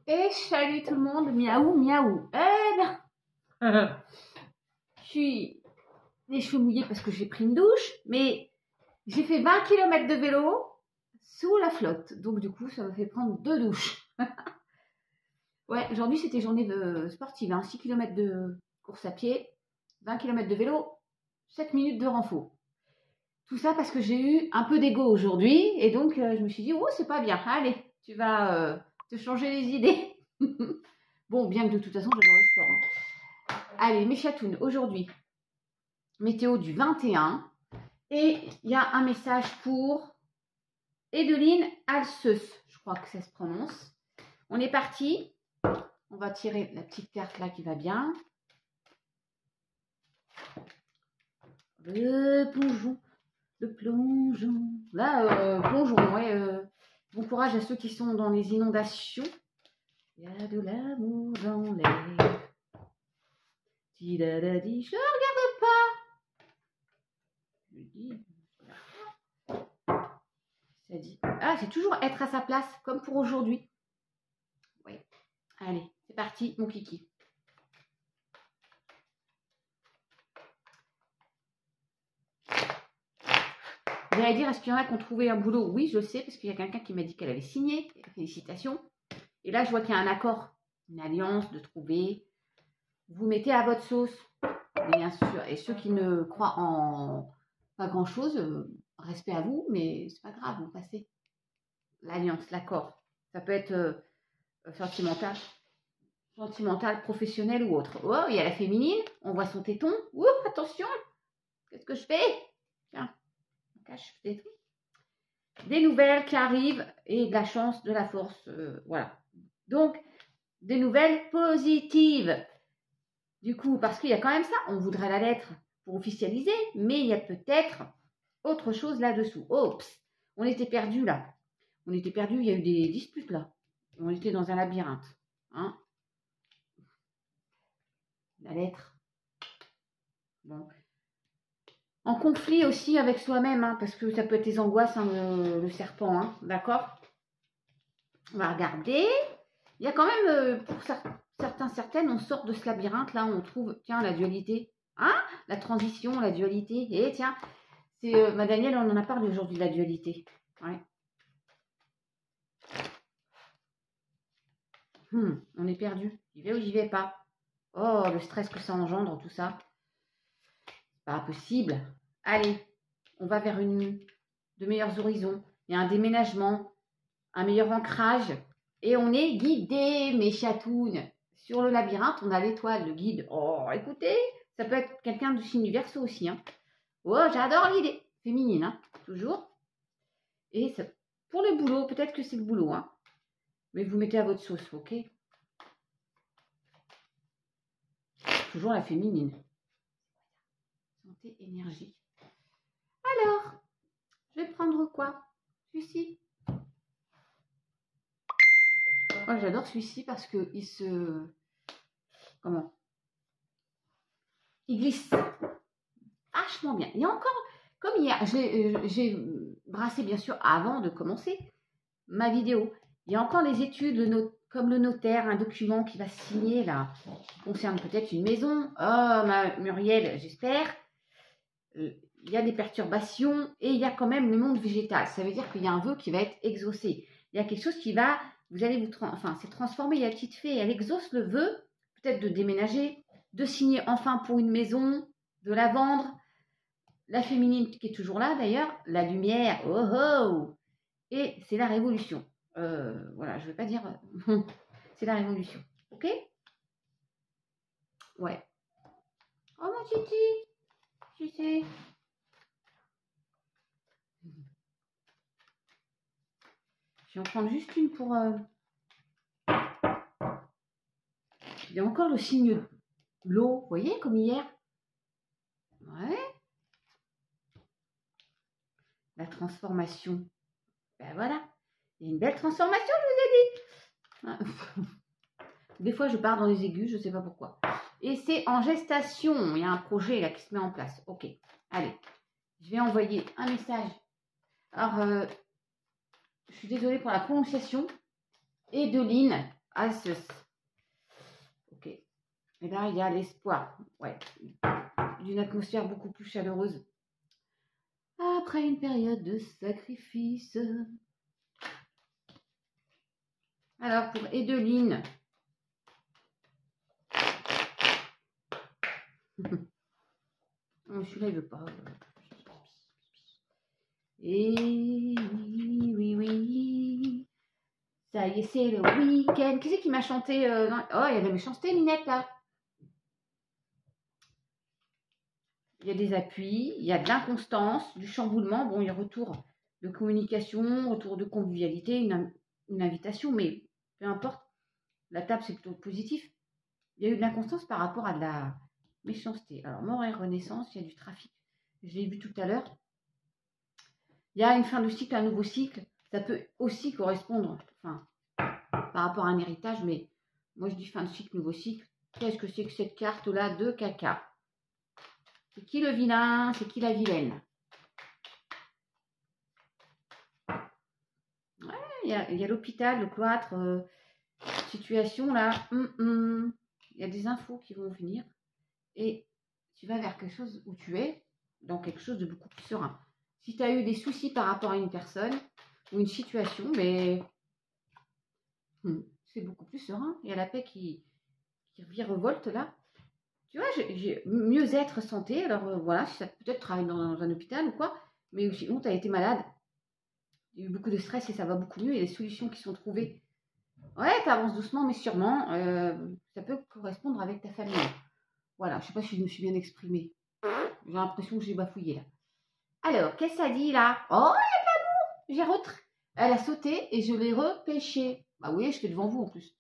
Et salut tout le monde, miaou miaou. Eh ben, je suis les cheveux mouillés parce que j'ai pris une douche, mais j'ai fait 20 km de vélo sous la flotte. Donc du coup, ça me fait prendre 2 douches. Ouais, aujourd'hui c'était journée sportive, hein, 6 km de course à pied, 20 km de vélo, 7 minutes de renfort. Tout ça parce que j'ai eu un peu d'ego aujourd'hui et donc je me suis dit, oh c'est pas bien, allez, tu vas te changer les idées. Bon, bien que de toute façon j'adore le sport. Hein. Allez, mes chatounes, aujourd'hui, météo du 21 et il y a un message pour Edeline Alseus, je crois que ça se prononce. On est parti, on va tirer la petite carte là qui va bien. Le plongeon. Le plongeon. Là, plongeon, ouais. Bon courage à ceux qui sont dans les inondations. Il y a de l'amour dans l'air. Tidadadi, je regarde pas. Je dis. Ça dit. Ah, c'est toujours être à sa place, comme pour aujourd'hui. Oui. Allez, c'est parti, mon kiki. Vous allez dire, est-ce qu'il y en a qui ont trouvé un boulot? Oui, je sais, parce qu'il y a quelqu'un qui m'a dit qu'elle avait signé. Félicitations. Et là, je vois qu'il y a un accord, une alliance de trouver. Vous mettez à votre sauce, bien sûr. Et ceux qui ne croient en pas grand-chose, respect à vous, mais c'est pas grave, vous passez. L'alliance, l'accord. Ça peut être sentimental, professionnel ou autre. Oh, il y a la féminine, on voit son téton. Ouh, attention, qu'est-ce que je fais? Tiens, on cache des trucs. Des nouvelles qui arrivent et de la chance, de la force, voilà. Donc, des nouvelles positives. Du coup, parce qu'il y a quand même ça, on voudrait la lettre pour officialiser, mais il y a peut-être autre chose là-dessous. Oups, on était perdu là. On était perdu, il y a eu des disputes là. On était dans un labyrinthe. Hein, la lettre. Bon. En conflit aussi avec soi-même, hein, parce que ça peut être les angoisses, hein, le serpent, hein, d'accord? On va regarder. Il y a quand même, pour certaines, on sort de ce labyrinthe, là, on trouve, tiens, la dualité. Hein? La transition, la dualité. Et tiens, c'est ma Danielle, on en a parlé aujourd'hui de la dualité. Ouais. On est perdu. J'y vais ou j'y vais pas? Oh, le stress que ça engendre, tout ça. Pas possible. Allez, on va vers de meilleurs horizons. Il y a un déménagement, un meilleur ancrage. Et on est guidé, mes chatounes. Sur le labyrinthe, on a l'étoile, le guide. Oh, écoutez, ça peut être quelqu'un du signe du Verseau aussi. Hein. Oh, j'adore l'idée. Féminine, hein, toujours. Et ça, pour le boulot, peut-être que c'est le boulot. Hein. Mais vous mettez à votre sauce, ok? Toujours la féminine. Santé, énergie. Alors, je vais prendre quoi? Celui-ci. Moi, j'adore celui-ci parce qu'il se... Comment? Il glisse vachement bien. Il y a encore... Comme hier, j'ai brassé, bien sûr, avant de commencer ma vidéo. Il y a encore les études, comme le notaire, un document qui va signer, là, qui concerne peut-être une maison. Oh, ma Muriel, j'espère. Il y a des perturbations et il y a quand même le monde végétal. Ça veut dire qu'il y a un vœu qui va être exaucé. Il y a quelque chose qui va, vous allez c'est transformé. Il y a la petite fée, elle exauce le vœu, peut-être de déménager, de signer enfin pour une maison, de la vendre. La féminine qui est toujours là d'ailleurs, la lumière, oh oh, et c'est la révolution. Voilà, je ne vais pas dire, c'est la révolution, ok? Ouais. Oh mon titi, tu sais. Je vais en prendre juste une pour... Il y a encore le signe de l'eau, vous voyez, comme hier. Ouais. La transformation. Ben voilà. Il y a une belle transformation, je vous ai dit. Des fois, je pars dans les aigus, je ne sais pas pourquoi. Et c'est en gestation. Il y a un projet là qui se met en place. Ok. Allez. Je vais envoyer un message. Alors, je suis désolée pour la prononciation. Edeline As. Ok. Et là, il y a l'espoir. Ouais. D'une atmosphère beaucoup plus chaleureuse. Après une période de sacrifice. Alors, pour Edeline. Celui-là, il veut pas. Et oui, oui, oui. Ça y est, c'est le week-end. Qui c'est qui m'a chanté Oh, il y a de la méchanceté, Minette, là. Il y a des appuis, il y a de l'inconstance, du chamboulement. Bon, il y a retour de communication, retour de convivialité, une invitation, mais peu importe. La table, c'est plutôt positif. Il y a eu de l'inconstance par rapport à de la méchanceté. Alors, mort et renaissance, il y a du trafic. Je l'ai vu tout à l'heure. Il y a une fin de cycle, un nouveau cycle. Ça peut aussi correspondre, enfin, par rapport à un héritage, mais moi je dis fin de cycle, nouveau cycle. Qu'est-ce que c'est que cette carte-là de caca? C'est qui le vilain? C'est qui la vilaine? Ouais, il y a l'hôpital, le cloître, situation là. Il y a des infos qui vont venir. Et tu vas vers quelque chose où tu es, dans quelque chose de beaucoup plus serein. Si tu as eu des soucis par rapport à une personne ou une situation, mais c'est beaucoup plus serein. Il y a la paix qui revolte là. Tu vois, j'ai mieux-être santé. Alors voilà, si ça peut-être travailler dans un hôpital ou quoi, mais sinon tu as été malade. Il y a eu beaucoup de stress et ça va beaucoup mieux. Il y a des solutions qui sont trouvées. Ouais, tu avances doucement, mais sûrement. Ça peut correspondre avec ta famille. Voilà, je ne sais pas si je me suis bien exprimée. J'ai l'impression que j'ai bafouillé là. Alors, qu'est-ce que ça dit là? Oh, il y a de l'amour! Elle a sauté et je l'ai repêché. Bah oui, je fais devant vous en plus.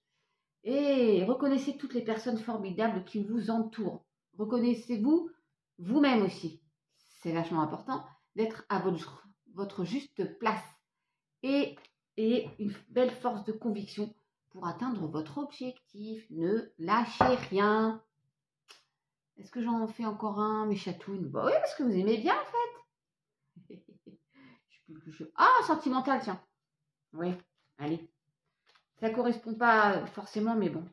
Et reconnaissez toutes les personnes formidables qui vous entourent. Reconnaissez-vous vous-même aussi. C'est vachement important d'être à votre juste place. Et une belle force de conviction pour atteindre votre objectif. Ne lâchez rien. Est-ce que j'en fais encore un, mes chatounes? Bah oui, parce que vous aimez bien en fait. Ah, sentimental, tiens. Oui, allez. Ça ne correspond pas forcément, mais bon.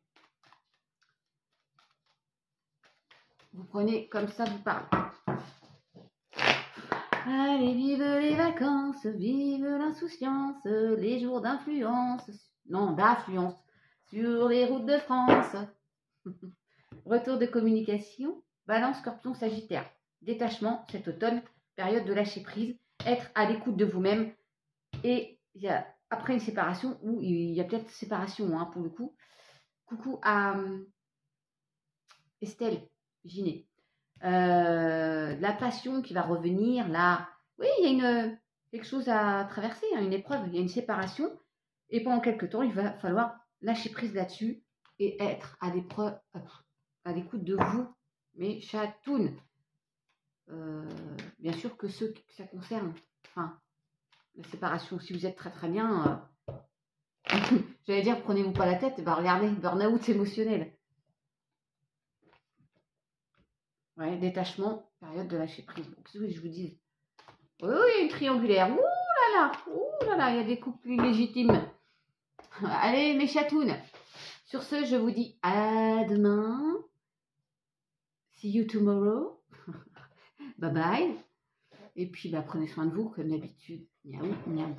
Vous prenez comme ça, vous parlez. Allez, vive les vacances, vive l'insouciance, les jours d'influence, non, d'affluence, sur les routes de France. Retour de communication, Balance, Scorpion, Sagittaire. Détachement, cet automne, période de lâcher prise, être à l'écoute de vous-même. Et il y a, après une séparation, ou il y a peut-être séparation hein, pour le coup. Coucou à Estelle Ginet. La passion qui va revenir, là. Oui, il y a quelque chose à traverser, hein, une épreuve, il y a une séparation. Et pendant quelques temps, il va falloir lâcher prise là-dessus et être à l'écoute de vous, mes chatounes. Bien sûr que ceux que ça concerne, enfin, la séparation, si vous êtes très très bien, j'allais dire, prenez-vous pas la tête, bah regardez, burn-out émotionnel. Ouais, détachement, période de lâcher prise. Qu'est-ce que je vous dis? Oui, une triangulaire. Ouh là là, il y a des couples illégitimes. Allez, mes chatounes. Sur ce, je vous dis à demain. See you tomorrow. Bye bye. Et puis, bah, prenez soin de vous, comme d'habitude. Miaou, miaou.